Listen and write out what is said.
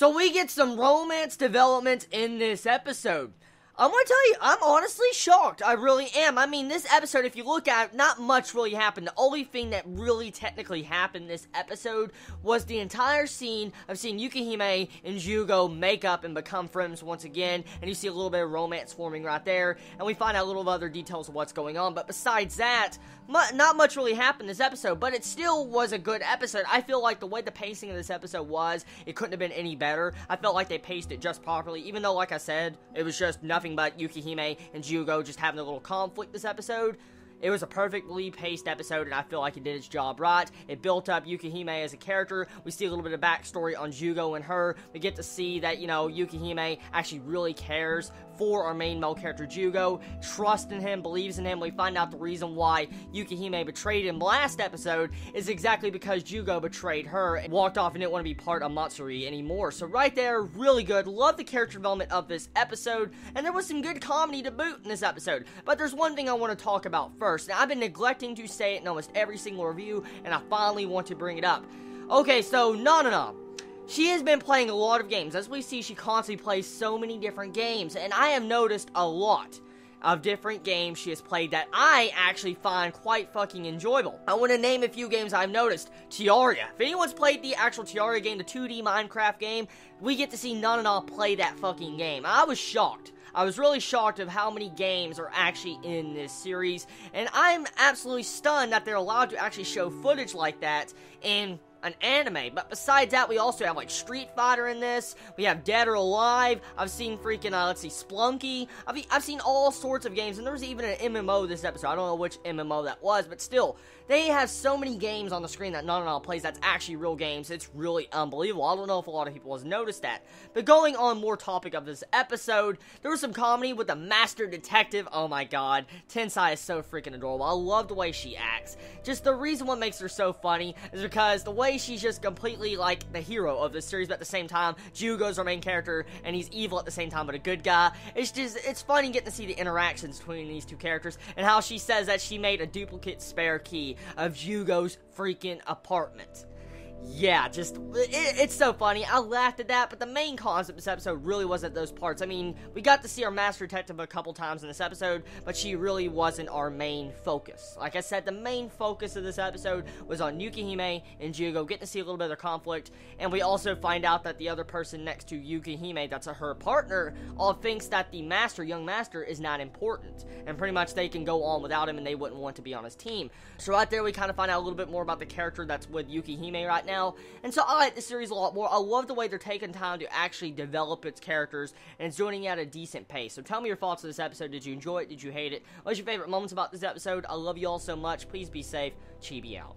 So we get some romance development in this episode. I'm gonna tell you, I'm honestly shocked. I really am. I mean, this episode, if you look at it, not much really happened. The only thing that really technically happened this episode was the entire scene of seeing Yukihime and Jugo make up and become friends once again, and you see a little bit of romance forming right there, and we find out a little other details of what's going on, but besides that, not much really happened this episode, but it still was a good episode. I feel like the way the pacing of this episode was, it couldn't have been any better. I felt like they paced it just properly, even though, like I said, it was just nothing but Yukihime and Jugo just having a little conflict this episode. It was a perfectly paced episode, and I feel like it did its job right. It built up Yukihime as a character. We see a little bit of backstory on Jugo and her. We get to see that, Yukihime actually really cares for our main male character, Jugo. Trusts in him, believes in him. We find out the reason why Yukihime betrayed him last episode is exactly because Jugo betrayed her and walked off and didn't want to be part of Matsuri anymore. So right there, really good. Love the character development of this episode, and there was some good comedy to boot in this episode. But there's one thing I want to talk about first. Now, I've been neglecting to say it in almost every single review, and I finally want to bring it up. Okay, so Nana. She has been playing a lot of games. As we see, she constantly plays so many different games, and I have noticed a lot of different games she has played that I actually find quite fucking enjoyable. I want to name a few games I've noticed. Terraria. If anyone's played the actual Terraria game, the 2D Minecraft game, we get to see Nana play that fucking game. I was shocked. I was really shocked of how many games are actually in this series, and I'm absolutely stunned that they're allowed to actually show footage like that in an anime. But besides that, we also have like Street Fighter in this. We have Dead or Alive. I've seen freaking Splunky. I've seen all sorts of games, and there was even an MMO this episode. I don't know which MMO that was, but still, they have so many games on the screen that Nana plays that's actually real games. It's really unbelievable. I don't know if a lot of people has noticed that. But going on more topic of this episode, there was some comedy with the Master Detective. Oh my god, Tensai is so freaking adorable. I love the way she acts. Just the reason what makes her so funny is because the way she's just completely like the hero of this series, but at the same time, Jugo's our main character, and he's evil at the same time, but a good guy. It's funny getting to see the interactions between these two characters, and how she says that she made a duplicate spare key of Jugo's freaking apartment. Yeah, it's so funny. I laughed at that, but the main concept of this episode really wasn't those parts. I mean, we got to see our Master Detective a couple times in this episode, but she really wasn't our main focus. Like I said, the main focus of this episode was on Yukihime and Jugo, getting to see a little bit of their conflict, and we also find out that the other person next to Yukihime, that's her partner, all thinks that the young master, is not important, and pretty much they can go on without him, and they wouldn't want to be on his team. So right there, we kind of find out a little bit more about the character that's with Yukihime right now, and so I like the series a lot more. I love the way they're taking time to actually develop its characters, and it's doing it at a decent pace. So tell me your thoughts on this episode. Did you enjoy it? Did you hate it? What's your favorite moments about this episode? I love you all so much. Please be safe. Chibi out.